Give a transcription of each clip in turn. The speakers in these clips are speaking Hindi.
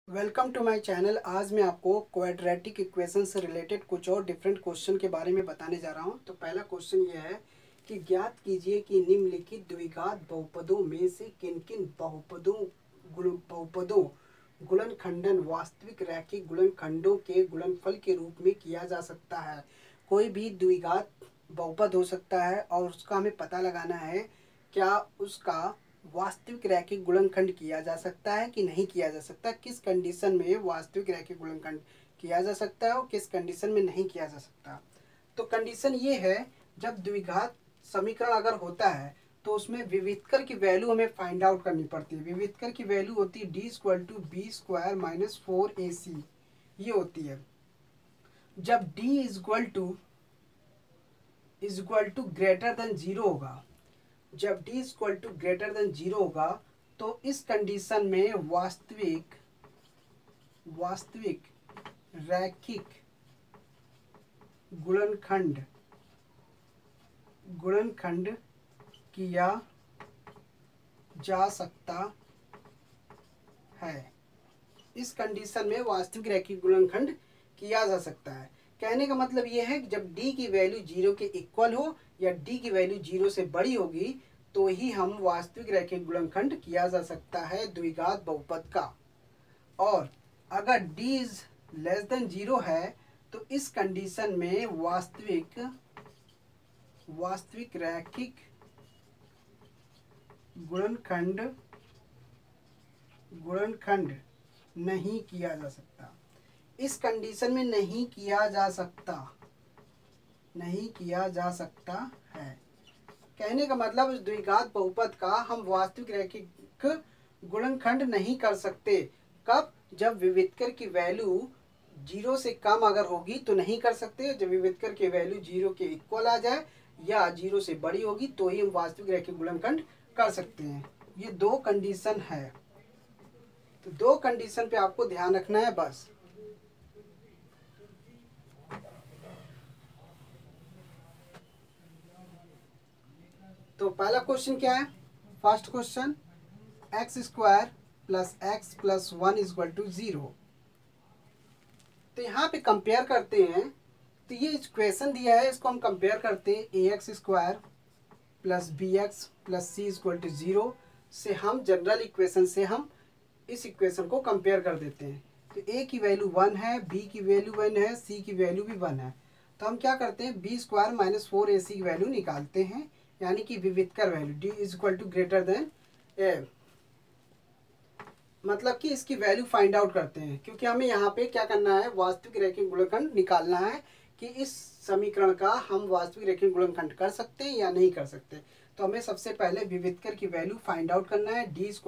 Welcome to my channel. आज मैं आपको क्वाड्रेटिक इक्वेशन से रिलेटेड कुछ और डिफरेंट क्वेश्चन के बारे में बताने जा रहा हूं। तो पहला क्वेश्चन यह है कि ज्ञात कीजिए कि निम्नलिखित द्विघात बहुपदों में से किन किन बहुपदों गुणनखंडन वास्तविक रैखिक गुणनखंडों के गुणनफल के रूप में किया जा सकता है। कोई भी द्विघात बहुपद हो सकता है और उसका हमें पता लगाना है क्या उसका वास्तविक रैखिक गुणनखंड किया जा सकता है कि नहीं किया जा सकता, किस कंडीशन में वास्तविक रैखिक गुणनखंड किया जा सकता है और किस कंडीशन में नहीं किया जा सकता। तो कंडीशन ये है, जब द्विघात समीकरण अगर होता है तो उसमें विविधकर की वैल्यू हमें फाइंड आउट करनी पड़ती है। विविधकर की वैल्यू होती है d=b² - 4ac, ये होती है। जब d is equal to greater than zero होगा, जब d equal to greater than zero होगा तो इस कंडीशन में वास्तविक रैखिक गुणनखंड किया जा सकता है। इस कंडीशन में वास्तविक रैखिक गुणनखंड किया जा सकता है। कहने का मतलब यह है कि जब d की वैल्यू जीरो के इक्वल हो या d की वैल्यू जीरो से बड़ी होगी तो ही हम वास्तविक रैखिक गुणनखंड किया जा सकता है द्विघात बहुपद का। और अगर d is less than zero है तो इस कंडीशन में वास्तविक रैखिक गुणनखंड नहीं किया जा सकता। इस कंडीशन में नहीं किया जा सकता है। कहने का मतलब इस द्विघात बहुपद का हम वास्तविक रैखिक गुणनखंड नहीं कर सकते। कब? जब विविधकर की वैल्यू जीरो से कम अगर होगी तो नहीं कर सकते। जब विविधकर की वैल्यू जीरो के इक्वल आ जाए या जीरो से बड़ी होगी तो ही हम वास्तविक रैखिक गुणनखंड कर सकते हैं। ये दो कंडीशन है, तो दो कंडीशन पे आपको ध्यान रखना है बस। तो पहला क्वेश्चन क्या है? First question, x² + x + 1 = 0। तो यहाँ पे कंपेयर करते हैं। तो ये इक्वेशन दिया है, इसको हम कंपेयर करते हैं ax² + bx + c = 0 से। हम जनरल इक्वेशन से हम इस इक्वेशन को कंपेयर कर देते हैं। तो a की वैल्यू 1 है, b की वैल्यू 1 है, c की वैल्यू भी 1 है। तो हम क्या करते हैं, b² - 4ac की वैल्यू निकालते हैं, यानी कि विविधकर value d = greater than a, मतलब कि इसकी वैल्यू फाइंड आउट करते हैं। क्योंकि हमें यहाँ पे क्या करना है, वास्तविक रैखिक गुणनखंड निकालना है कि इस समीकरण का हम वास्तविक रैखिक गुणनखंड कर सकते हैं या नहीं कर सकते। तो हमें सबसे पहले विविधकर की वैल्यू फाइंड आउट करना है। d = b²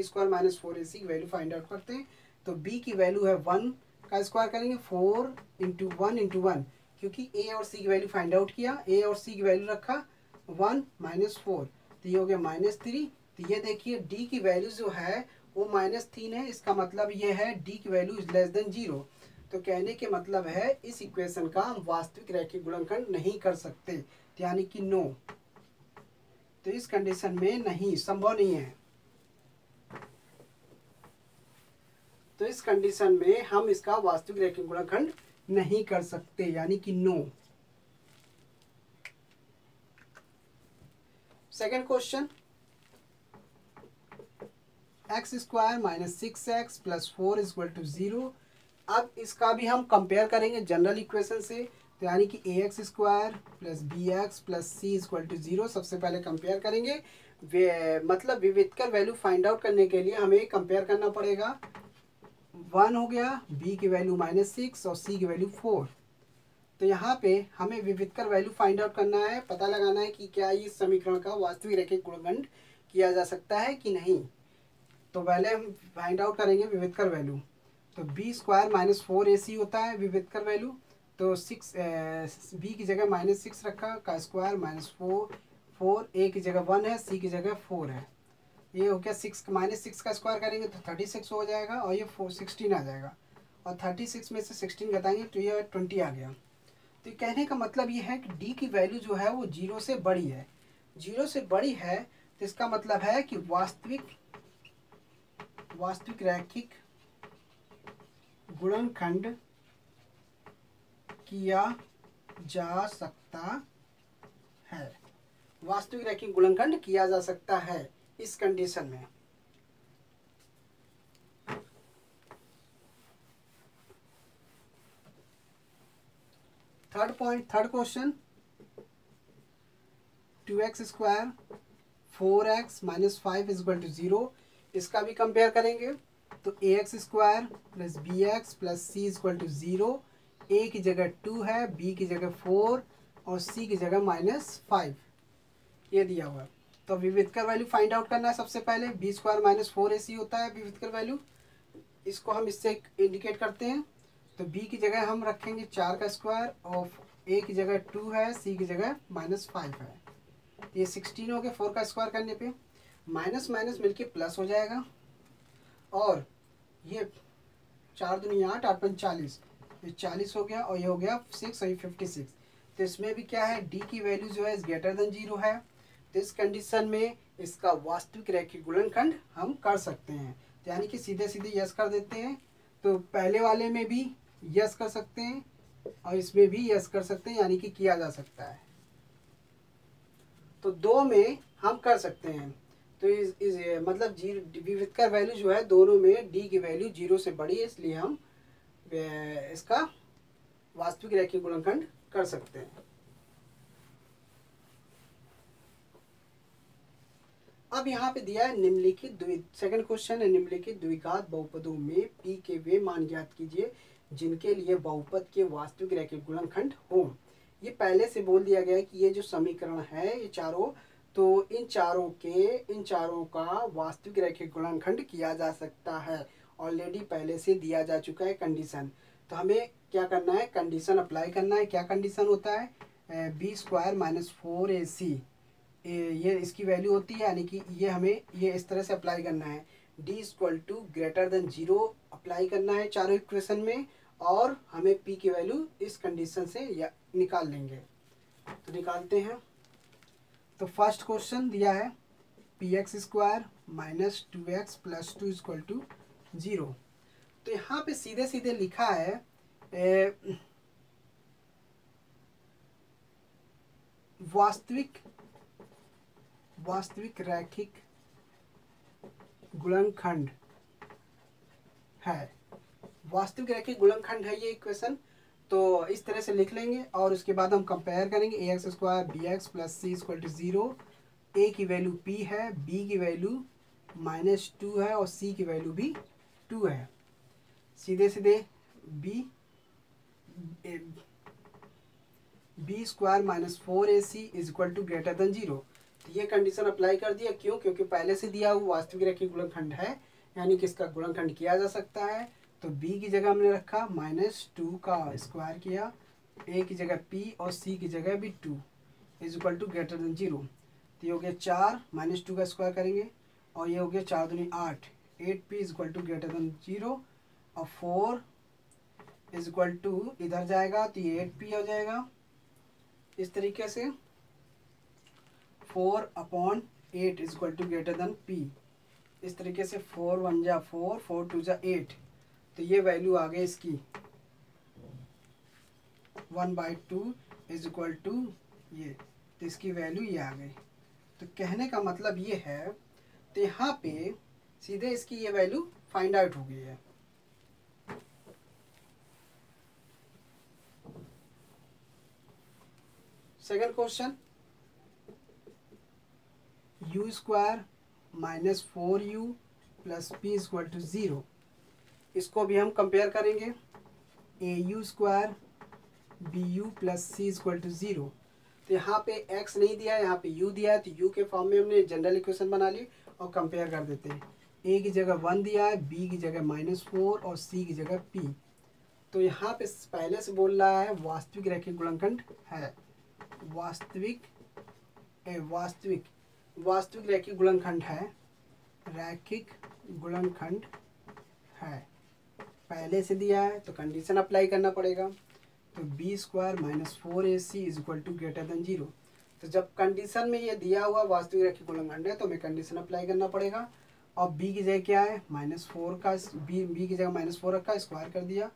- 4ac की वैल्यू फाइंड आउट करते हैं। तो b की वैल्यू है 1 का स्क्वायर करेंगे, 4 × 1 × 1, क्योंकि a और c की वैल्यू फाइंड आउट किया, a और c की वैल्यू रखा 1 - 4, तो ये हो गया -3। तो ये देखिए d की वैल्यू जो है वो -3 है। इसका मतलब ये है d की value is less than zero. तो कहने के मतलब है इस इक्वेशन का हम वास्तविक रैखिक गुणनखंड नहीं कर सकते, यानी कि नो। तो इस कंडीशन में नहीं, संभव नहीं है। तो इस कंडीशन में हम इसका वास्तविक रैखिक गुणनखंड नहीं कर सकते, यानी कि no. Second question, x² - 6x + 4 = 0। अब इसका भी हम कंपेयर करेंगे जनरल इक्वेशन से। तो यानी कि ax² + bx + c = 0। सबसे पहले कंपेयर करेंगे, मतलब विविधकर वैल्यू फाइंड आउट करने के लिए हमें कंपेयर करना पड़ेगा। 1 हो गया, b की वैल्यू -6 और c की वैल्यू 4। तो यहाँ पे हमें विविधकर वैल्यू फाइंड आउट करना है, पता लगाना है कि क्या इस समीकरण का वास्तविक रैखिक गुणनखंड किया जा सकता है कि नहीं। तो पहले हम फाइंड आउट करेंगे विविधकर वैल्यू। तो b² - 4ac होता है विविधकर वैल्यू। तो 6 b की जगह -6 रखा का स्क्वायर -4, 4 a की जगह 1 है, c की जगह 4 है। ये हो गया 6 -6 का स्क्वायर करेंगे तो 36 हो जाएगा और ये 16 आ जाएगा। और 36 में से 16 घटाएंगे तो ये 20 आ गया। तो कहने का मतलब ये है कि d की वैल्यू जो है वो जीरो से बड़ी है। जीरो से बड़ी है तो इसका मतलब है कि वास्तविक रैखिक गुणनखंड किया जा सकता है, वास्तविक रैखिक गुणनखंड किया जा सकता है इस कंडीशन में। Third point, third question, 2x square 4x minus 5 equal to 0, इसका भी कंपेयर करेंगे। तो ax square plus B x plus C equal to 0, a की जगह 2 है, b की जगह 4 और c की जगह -5, ये दिया हुआ है। तो विविधकर वैल्यू फाइंड आउट करना है सबसे पहले। बी स्क्वायर माइनस 4ac होता है विविधकर वैल्यू, इसको हम इससे इंडिकेट करते हैं। तो b की जगह हम रखेंगे 4 का स्क्वायर और a की जगह 2 है, c की जगह -5 है। तो ये 16 हो गया 4 का स्क्वायर करने पे, माइनस माइनस मिलके प्लस हो जाएगा और ये 4 दूनी 8, 8 पंच 40, ये 40 हो गया और ये हो गया 6 और ये 56। तो इसमें भी क्या है, d की वैल्यू जो है इज ग्रेटर देन 0 है। तो इस कंडीशन में इसका वास्तविक रैखिक गुणनखंड हम कर सकते हैं। तो यानी कि सीधे सीधे यस कर देते हैं। तो पहले वाले में भी यस कर सकते हैं और इसमें भी यस कर सकते हैं, यानी कि किया जा सकता है। तो दो में हम कर सकते हैं। तो इस मतलब विविधकर वैल्यू जो है दोनों में डी की वैल्यू 0 से बड़ी है, इसलिए हम इसका वास्तविक रैखिक गुणनखंड कर सकते हैं। अब यहाँ पे दिया है निम्नलिखित सेकंड क्वेश्चन है, निम्नलिखित द्विघात बहुपदों में p के वे मान ज्ञात कीजिए जिनके लिए बहुपद के वास्तविक रैखिक गुणनखंड हो। ये पहले से बोल दिया गया है कि ये जो समीकरण है ये चारों, तो इन चारों का वास्तविक रैखिक गुणनखंड किया जा सकता है। ऑलरेडी पहले से दिया जा चुका है कंडीशन। तो हमें क्या करना है, कंडीशन अप्लाई करना है। क्या कंडीशन होता है, बी स्क्वायर माइनस 4ac, ये इसकी वैल्यू होती है, यानी कि ये हमें ये इस तरह से अप्लाई करना है। d equal to greater than 0 apply करना है चारों इक्वेशन में, और हमें p की वैल्यू इस कंडीशन से निकाल लेंगे। तो निकालते हैं। तो फर्स्ट क्वेश्चन दिया है px square minus 2x plus 2 equal to 0। तो यहाँ पे सीधे सीधे लिखा है वास्तविक रैखिक गुणनखंड है, वास्तविक रैखिक गुणनखंड है ये इक्वेशन। तो इस तरह से लिख लेंगे और उसके बाद हम कंपेयर करेंगे। ax square B x plus C equal to 0, a की वैल्यू p है, b की वैल्यू -2 है और c की वैल्यू भी 2 है। सीधे सीधे B square minus 4ac is equal to greater than 0। तो ये कंडीशन अप्लाई कर दिया। क्यों? क्योंकि पहले से दिया हुआ वास्तविक रैखिक गुणनखंड है, यानी कि इसका गुणनखंड किया जा सकता है। तो b की जगह हमने रखा -2 का स्क्वायर किया, a की जगह p और c की जगह भी 2 is equal to greater than 0। तो ये हो गया 4, -2 का स्क्वायर करेंगे और ये हो गया 4 दूनी 8, 8p is equal to greater than 0 और 4 इज इक्वल टू इधर जाएगा तो ये 8p हो जाएगा। इस तरीके से 4/8 is equal to greater than p। इस तरीके से 4 1 जा 4, 4 2 जा 8। तो ये वैल्यू आ गई इसकी 1/2 इज इक्वल टू ये, तो इसकी वैल्यू ये आ गई। तो कहने का मतलब ये है, तो यहाँ पे सीधे इसकी ये वैल्यू फाइंड आउट हो गई है। Second question, u square minus 4u plus p equal to 0, इसको भी हम कंपेयर करेंगे। au square bu plus c equal to 0। तो यहाँ पे x नहीं दिया है, यहाँ पे u दिया है, तो u के फॉर्म में हमने जनरल इक्वेशन बना ली और कंपेयर कर देते हैं। a की जगह 1 दिया है, b की जगह -4 और c की जगह p। तो यहाँ पे पहले से बोल रहा है वास्तविक रैखिक गुणनखंड है, वास्तविक रैखिक गुणनखंड है, रैखिक गुणनखंड है, पहले से दिया है तो कंडीशन अप्लाई करना पड़ेगा। तो B square minus 4ac is equal to greater than 0। तो जब कंडीशन में ये दिया हुआ वास्तविक रैखिक गुणनखंड है तो हमें कंडीशन अप्लाई करना पड़ेगा। और बी की जगह क्या है -4 का, बी की जगह -4 रखा, स्क्वायर कर दिया,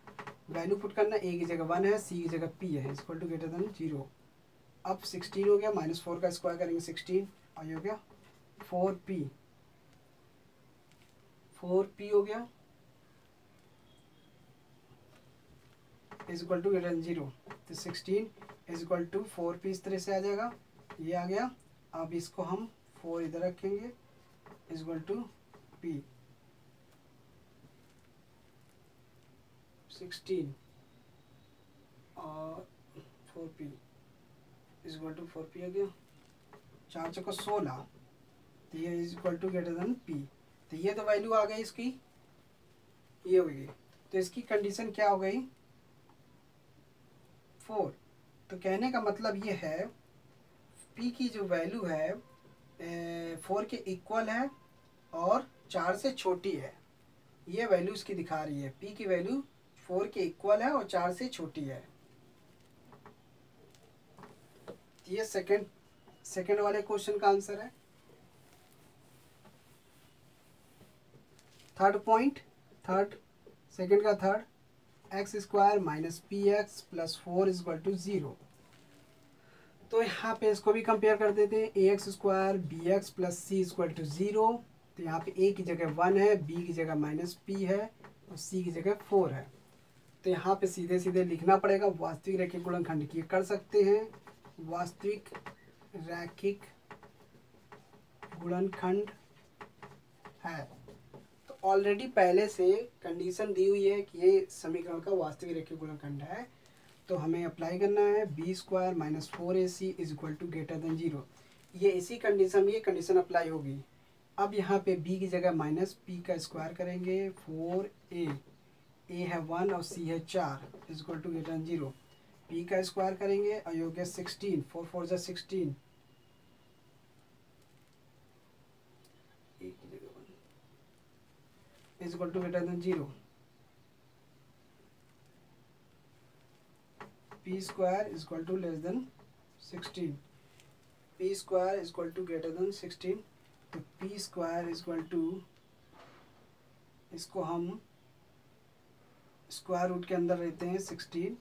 वैल्यू पुट करना, ए की जगह 1 है, सी की जगह p है, इक्वल टू ग्रेटर देन 0। अब 16 हो गया, -4 का स्क्वायर करेंगे 16 और ये हो गया 4p, 4p हो गया is equal to greater than 0। तो 16 इज इक्वल टू 4p इस तरह से आ जाएगा, ये आ गया। अब इसको हम 4 इधर रखेंगे, इज इक्वल टू p, 16 और 4p is equal to 4p आ गया, 4 चौका 16, तो ये is equal to greater than p। तो ये तो वैल्यू आ गई इसकी, ये हो गई। तो इसकी कंडीशन क्या हो गई 4। तो कहने का मतलब ये है p की जो वैल्यू है 4 के इक्वल है और 4 से छोटी है, ये वैल्यू इसकी दिखा रही है। p की वैल्यू 4 के इक्वल है और 4 से छोटी है। ये सेकंड वाले क्वेश्चन का आंसर है। सेकंड का third, X square minus P X plus 4 is equal to 0। तो यहाँ पे इसको भी कंपेयर कर देते हैं, a x square B x plus c is equal to 0। तो यहाँ पे ए की जगह 1 है, बी की जगह -p है और सी की जगह 4 है। तो यहाँ पे सीधे सीधे लिखना पड़ेगा, वास्तविक रैखिक गुणनखंड की कर सकते हैं। वास्तविक रैखिक गुणनखंड है, तो ऑलरेडी पहले से कंडीशन दी हुई है कि ये समीकरण का वास्तविक रैखिक गुणनखंड है। तो हमें अप्लाई करना है B square minus 4ac is equal to greater than 0। ये इसी कंडीशन में ये कंडीशन अप्लाई होगी। अब यहाँ पे b की जगह -p का स्क्वायर करेंगे, 4a, a है 1 और c है 4 is equal to greater than 0। p का स्क्वायर करेंगे और ये हो गया 16, 4 4 जा 16, is equal to greater than 0। p square is equal to less than 16, p square is equal to greater than 16। तो p square is equal to, इसको हम स्क्वायर रूट के अंदर रहते हैं 16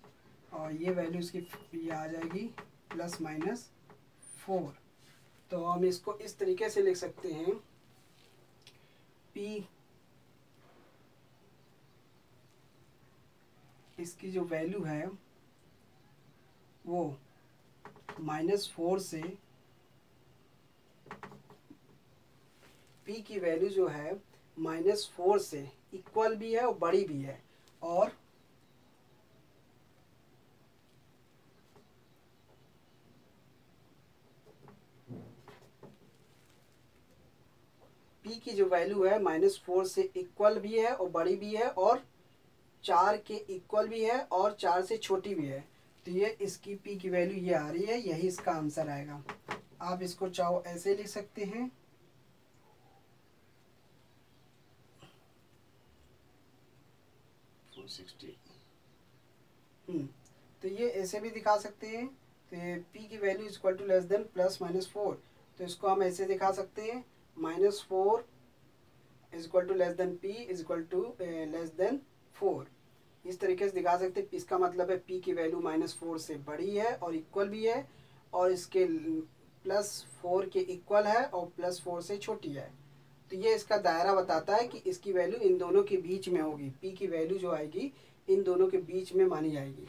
और ये वैल्यू इसकी ये आ जाएगी +-4। तो हम इसको इस तरीके से लिख सकते हैं, p इसकी जो वैल्यू है वो -4 से, p की वैल्यू जो है -4 से इक्वल भी है और बड़ी भी है, और p की जो वैल्यू है -4 से इक्वल भी है और बड़ी भी है और 4 के इक्वल भी है और 4 से छोटी भी है। तो ये इसकी p की वैल्यू ये आ रही है, यही इसका आंसर आएगा। आप इसको चाहो ऐसे लिख सकते हैं, तो ये ऐसे भी दिखा सकते हैं। तो ये p की value is equal to less than +-4, तो इसको हम ऐसे दिखा सकते हैं, -4 is equal to less than p is equal to less than 4। इस तरीके से दिखा सकते हैं। इसका मतलब है p की वैल्यू -4 से बड़ी है और इक्वल भी है, और इसके +4 के इक्वल है और +4 से छोटी है। तो ये इसका दायरा बताता है कि इसकी वैल्यू इन दोनों के बीच में होगी। p की वैल्यू जो आएगी इन दोनों के बीच में मानी जाएगी।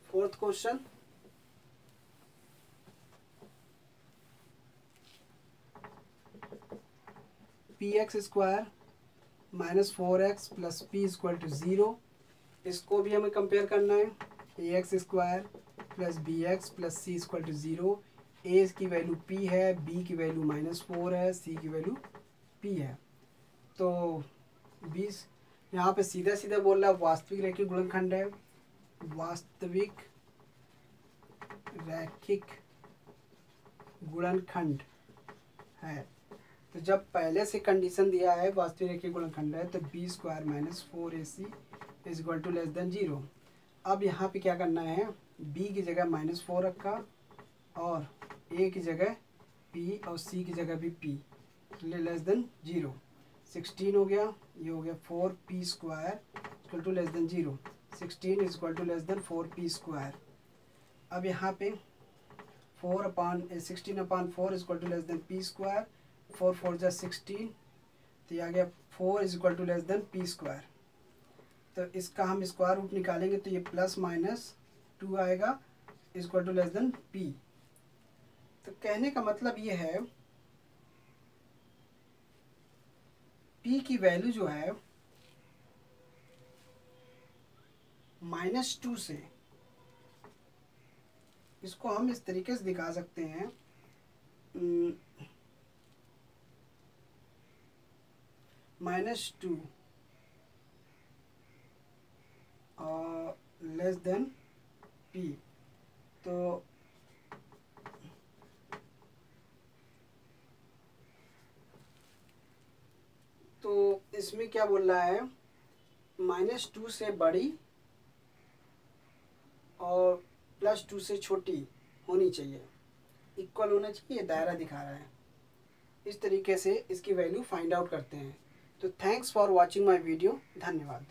Fourth question, px square -4x plus p equal to 0। इसको भी हमें कंपेयर करना है, ax square plus bx plus c equal to 0। a की वैल्यू p है, b की वैल्यू -4 है, c की वैल्यू p है। तो 20 यहाँ पे सीधा सीधा बोल रहा है वास्तविक रैखिक गुणनखंड है, वास्तविक रैखिक गुणनखंड है। तो जब पहले से कंडीशन दिया है वास्तविक रैखिक गुणनखंड है, तो b square -4ac is equal to less than 0। अब यहाँ पे क्या करना है, b की जगह -4 रखा और a की जगह p और c की जगह भी p, लेस देन 0। 16 हो गया, ये हो गया 4p square equal to less than 0। 16 is equal to less than 4p square. अब यहाँ पे 16/4 is equal to less than p square. 4 4 जा 16, तो ये आ गया 4 is equal to less than p square. तो इसका हम स्क्वायर रूट निकालेंगे तो ये प्लस माइनस 2 आएगा is equal to less than p। तो कहने का मतलब ये है p की वैल्यू जो है -2 से, इसको हम इस तरीके से दिखा सकते हैं, -2 और लेस देन p। तो इसमें क्या बोल रहा है, -2 से बड़ी और +2 से छोटी होनी चाहिए, इक्वल होना चाहिए, ये दायरा दिखा रहा है। इस तरीके से इसकी वैल्यू फाइंड आउट करते हैं। तो thanks for watching my video, धन्यवाद।